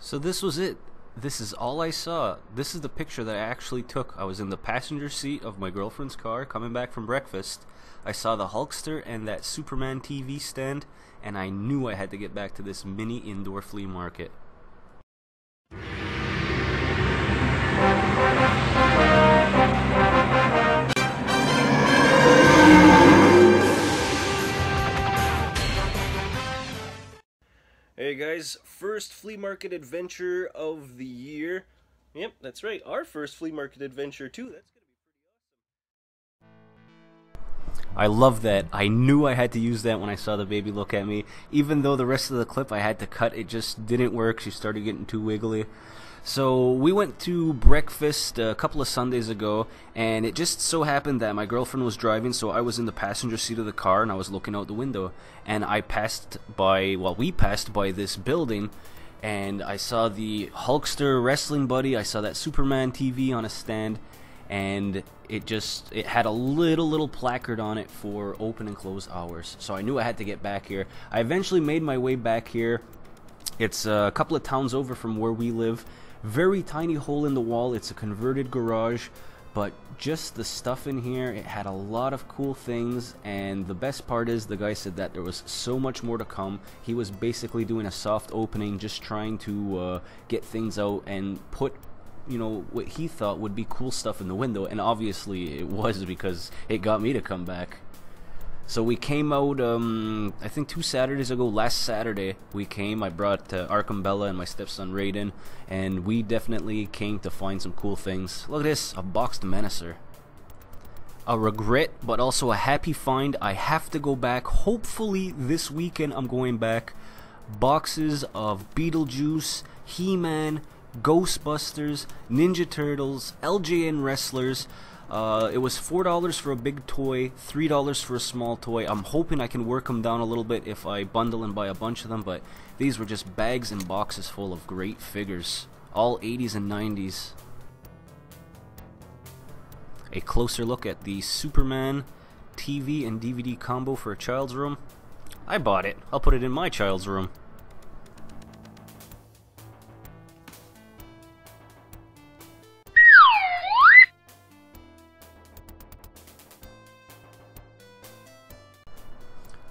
So this was it. This is all I saw. This is the picture that I actually took. I was in the passenger seat of my girlfriend's car coming back from breakfast. I saw the Hulkster and that Superman TV stand, and I knew I had to get back to this mini indoor flea market. Hey guys, first flea market adventure of the year. Yep, that's right, our first flea market adventure too. That's gonna be pretty awesome. I love that. I knew I had to use that when I saw the baby look at me. Even though the rest of the clip I had to cut, it just didn't work. She started getting too wiggly. So we went to breakfast a couple of Sundays ago, and it just so happened that my girlfriend was driving, so I was in the passenger seat of the car and I was looking out the window, and we passed by this building, and I saw the Hulkster wrestling buddy. I saw that Superman TV on a stand, and it had a little placard on it for open and close hours. So I knew I had to get back here. I eventually made my way back here. It's a couple of towns over from where we live. Very tiny hole in the wall. It's a converted garage, but just the stuff in here, it had a lot of cool things, and the best part is the guy said that there was so much more to come. He was basically doing a soft opening, just trying to get things out and put, you know, what he thought would be cool stuff in the window, and obviously it was, because it got me to come back. So we came out, I think 2 Saturdays ago. Last Saturday we came. I brought Arkham Bella and my stepson Raiden, and we definitely came to find some cool things. Look at this, a boxed Menacer. A regret, but also a happy find. I have to go back. Hopefully this weekend I'm going back. Boxes of Beetlejuice, He-Man, Ghostbusters, Ninja Turtles, LJN Wrestlers. It was $4 for a big toy, $3 for a small toy. I'm hoping I can work them down a little bit if I bundle and buy a bunch of them, but these were just bags and boxes full of great figures, all 80s and 90s. A closer look at the Superman TV and DVD combo for a child's room. I bought it. I'll put it in my child's room.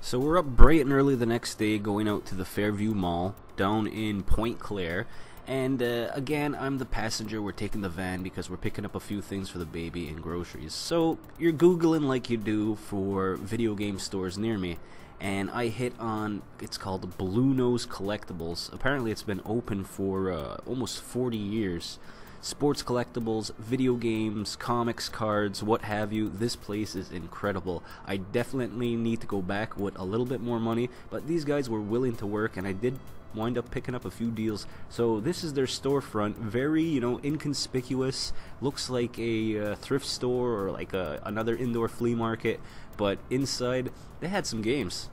So we're up bright and early the next day, going out to the Fairview Mall down in Point Claire, and again, I'm the passenger. We're taking the van because we're picking up a few things for the baby and groceries. So you're Googling like you do for video game stores near me, and I hit on, it's called Blue Nose Collectibles. Apparently it's been open for almost 40 years. Sports collectibles, video games, comics, cards, what have you. This place is incredible. I definitely need to go back with a little bit more money, but these guys were willing to work, and I did wind up picking up a few deals. So this is their storefront. Very, you know, inconspicuous. Looks like a thrift store or like another indoor flea market, but inside they had some games.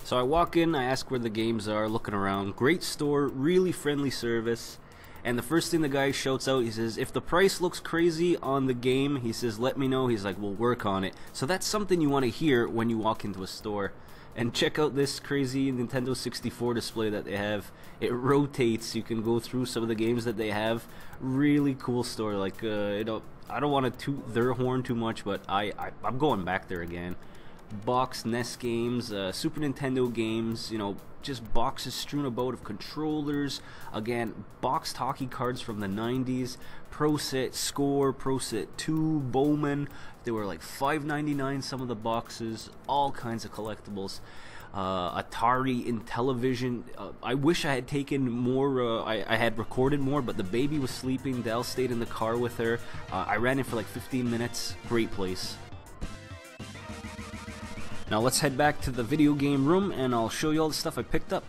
So I walk in, I ask where the games are, looking around. Great store, really friendly service. And the first thing the guy shouts out, he says, if the price looks crazy on the game, he says, let me know. He's like, we'll work on it. So that's something you want to hear when you walk into a store. And check out this crazy Nintendo 64 display that they have. It rotates. You can go through some of the games that they have. Really cool store. Like, you know, I don't want to toot their horn too much, but I'm going back there again. Box SNES games, Super Nintendo games, you know, just boxes strewn about of controllers. Again, boxed hockey cards from the 90s, Pro Set Score, Pro Set 2, Bowman. They were like $5.99 some of the boxes, all kinds of collectibles. Atari in television. I wish I had taken more, I had recorded more, but the baby was sleeping. Dal stayed in the car with her. I ran in for like 15 minutes. Great place. Now let's head back to the video game room and I'll show you all the stuff I picked up.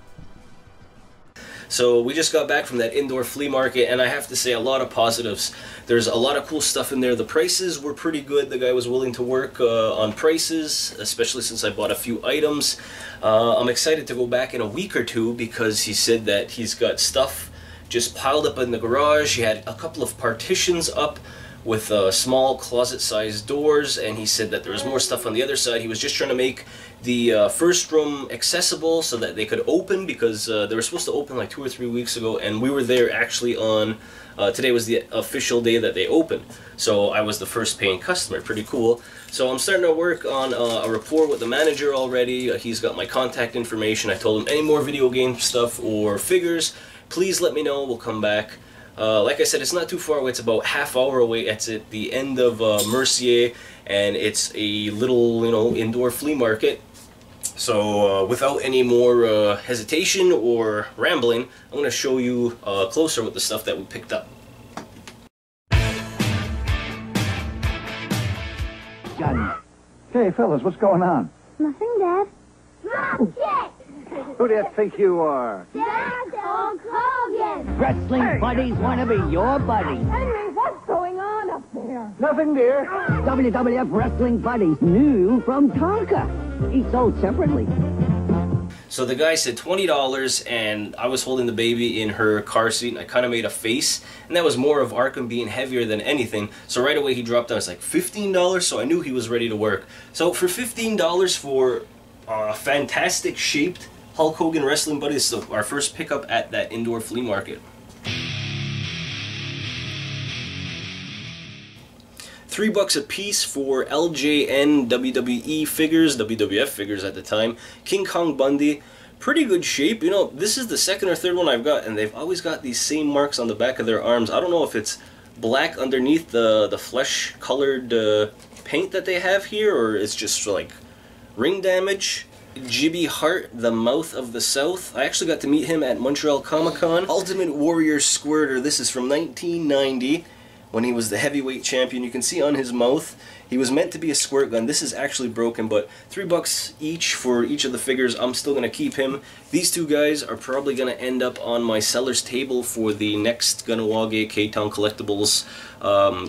So we just got back from that indoor flea market, and I have to say a lot of positives. There's a lot of cool stuff in there. The prices were pretty good. The guy was willing to work on prices, especially since I bought a few items. I'm excited to go back in a week or two because he said that he's got stuff just piled up in the garage. He had a couple of partitions up with small closet-sized doors, and he said that there was more stuff on the other side. He was just trying to make the first room accessible so that they could open, because they were supposed to open like 2 or 3 weeks ago, and we were there actually on today was the official day that they opened. So I was the first paying customer. Pretty cool. So I'm starting to work on a rapport with the manager already. He's got my contact information. I told him any more video game stuff or figures, please let me know. We'll come back. Like I said, it's not too far away. It's about half-hour away. It's at the end of Mercier, and it's a little, you know, indoor flea market. So without any more hesitation or rambling, I'm going to show you closer with the stuff that we picked up. Hey, fellas, what's going on? Nothing, Dad. Rocket! Who do you think you are? Dad, Hulk Hogan! Wrestling buddies want to be your buddy. Henry, what's going on up there? Nothing, dear. WWF Wrestling Buddies, new from Tonka. Each sold separately. So the guy said $20, and I was holding the baby in her car seat, and I kind of made a face, and that was more of Arkham being heavier than anything. So right away he dropped down. It's like $15, so I knew he was ready to work. So for $15 for fantastic shaped Hulk Hogan Wrestling Buddies, so our first pickup at that indoor flea market. $3 a piece for LJN WWE figures, WWF figures at the time. King Kong Bundy, pretty good shape. You know, this is the second or third one I've got, and they've always got these same marks on the back of their arms. I don't know if it's black underneath the flesh-colored paint that they have here, or it's just like ring damage. Jibby Hart, the Mouth of the South. I actually got to meet him at Montreal Comic-Con. Ultimate Warrior Squirter. This is from 1990. When he was the heavyweight champion. You can see on his mouth, he was meant to be a squirt gun. This is actually broken, but $3 each for each of the figures. I'm still going to keep him. These two guys are probably going to end up on my seller's table for the next Ganawage K-Town Collectibles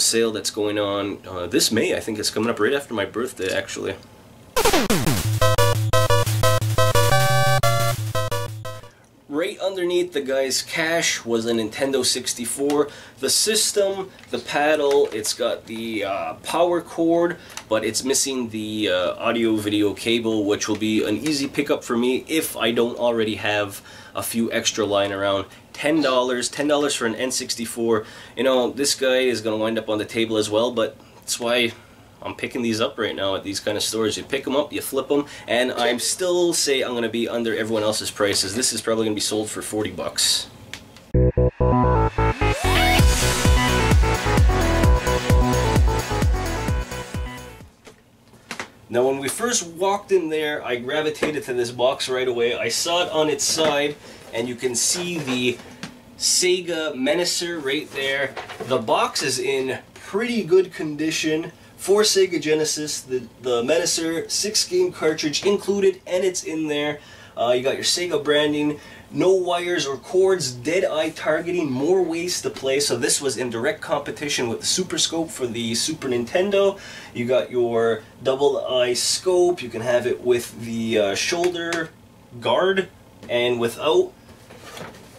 sale that's going on this May. I think it's coming up right after my birthday, actually. Right underneath the guy's cash was a Nintendo 64. The system, the paddle, it's got the power cord, but it's missing the audio-video cable, which will be an easy pickup for me if I don't already have a few extra lying around. $10 for an N64. You know, this guy is going to wind up on the table as well, but that's why I'm picking these up right now at these kind of stores. You pick them up, you flip them, and I'm still say I'm going to be under everyone else's prices. This is probably going to be sold for $40. Now when we first walked in there, I gravitated to this box right away. I saw it on its side, and you can see the Sega Menacer right there. The box is in pretty good condition. For Sega Genesis, the Menacer 6-game cartridge included, and it's in there. You got your Sega branding, no wires or cords, dead-eye targeting, more ways to play. So this was in direct competition with the Super Scope for the Super Nintendo. You got your double-eye scope. You can have it with the shoulder guard and without.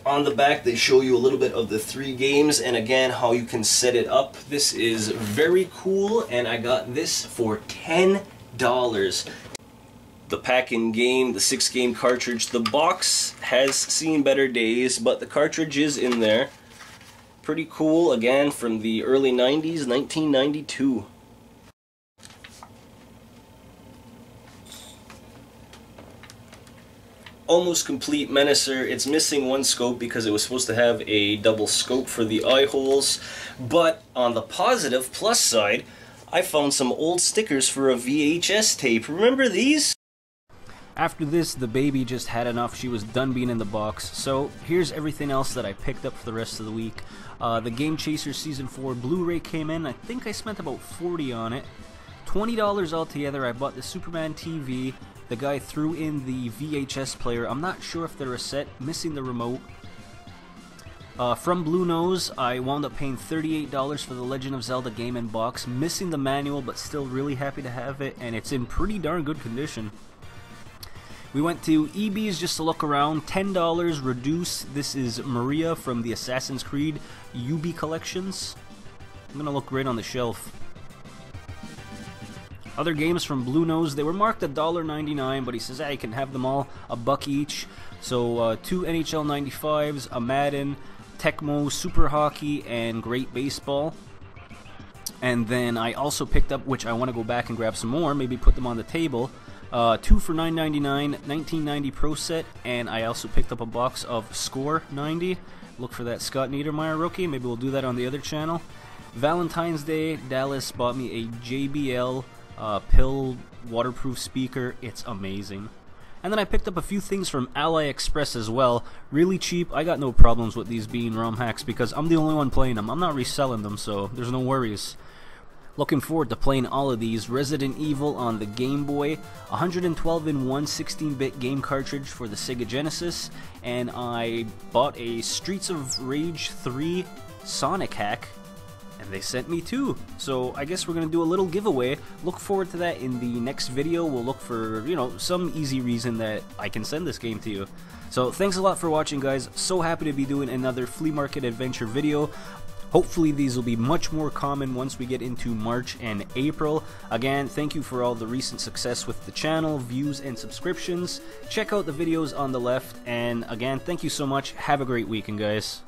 On the back, they show you a little bit of the 3 games and again how you can set it up. This is very cool, and I got this for $10. The pack-in game, the 6-game cartridge. The box has seen better days, but the cartridge is in there. Pretty cool, again from the early 90s, 1992. Almost complete Menacer. It's missing one scope because it was supposed to have a double scope for the eye holes, but on the positive plus side, I found some old stickers for a VHS tape. Remember these? After this, the baby just had enough. She was done being in the box. So here's everything else that I picked up for the rest of the week. The Game Chaser Season 4 Blu-ray came in. I think I spent about $40 on it. $20 altogether. I bought the Superman TV. The guy threw in the VHS player. I'm not sure if they're a set, missing the remote. From Blue Nose, I wound up paying $38 for the Legend of Zelda Game & Box, missing the manual, but still really happy to have it, and it's in pretty darn good condition. We went to EB's just to look around. $10 reduce. This is Maria from the Assassin's Creed UB collections. I'm gonna look great on the shelf. Other games from Blue Nose, they were marked $1.99, but he says, you can have them all $1 each. So 2 NHL 95s, a Madden, Tecmo, Super Hockey, and Great Baseball. And then I also picked up, which I want to go back and grab some more, maybe put them on the table, 2 for $9.99, 1990 Pro Set, and I also picked up a box of Score 90. Look for that Scott Niedermayer rookie, maybe we'll do that on the other channel. Valentine's Day, Dallas bought me a JBL pill waterproof speaker. It's amazing. And then I picked up a few things from AliExpress as well. Really cheap. I got no problems with these being ROM hacks because I'm the only one playing them. I'm not reselling them, so there's no worries. Looking forward to playing all of these. Resident Evil on the Game Boy, 112 in 1 16-bit game cartridge for the Sega Genesis, and I bought a Streets of Rage 3 Sonic hack, and they sent me 2. So I guess we're going to do a little giveaway. Look forward to that in the next video. We'll look for, some easy reason that I can send this game to you. So thanks a lot for watching, guys. So happy to be doing another flea market adventure video. Hopefully these will be much more common once we get into March and April. Again, thank you for all the recent success with the channel, views, and subscriptions. Check out the videos on the left, and again, thank you so much. Have a great weekend, guys.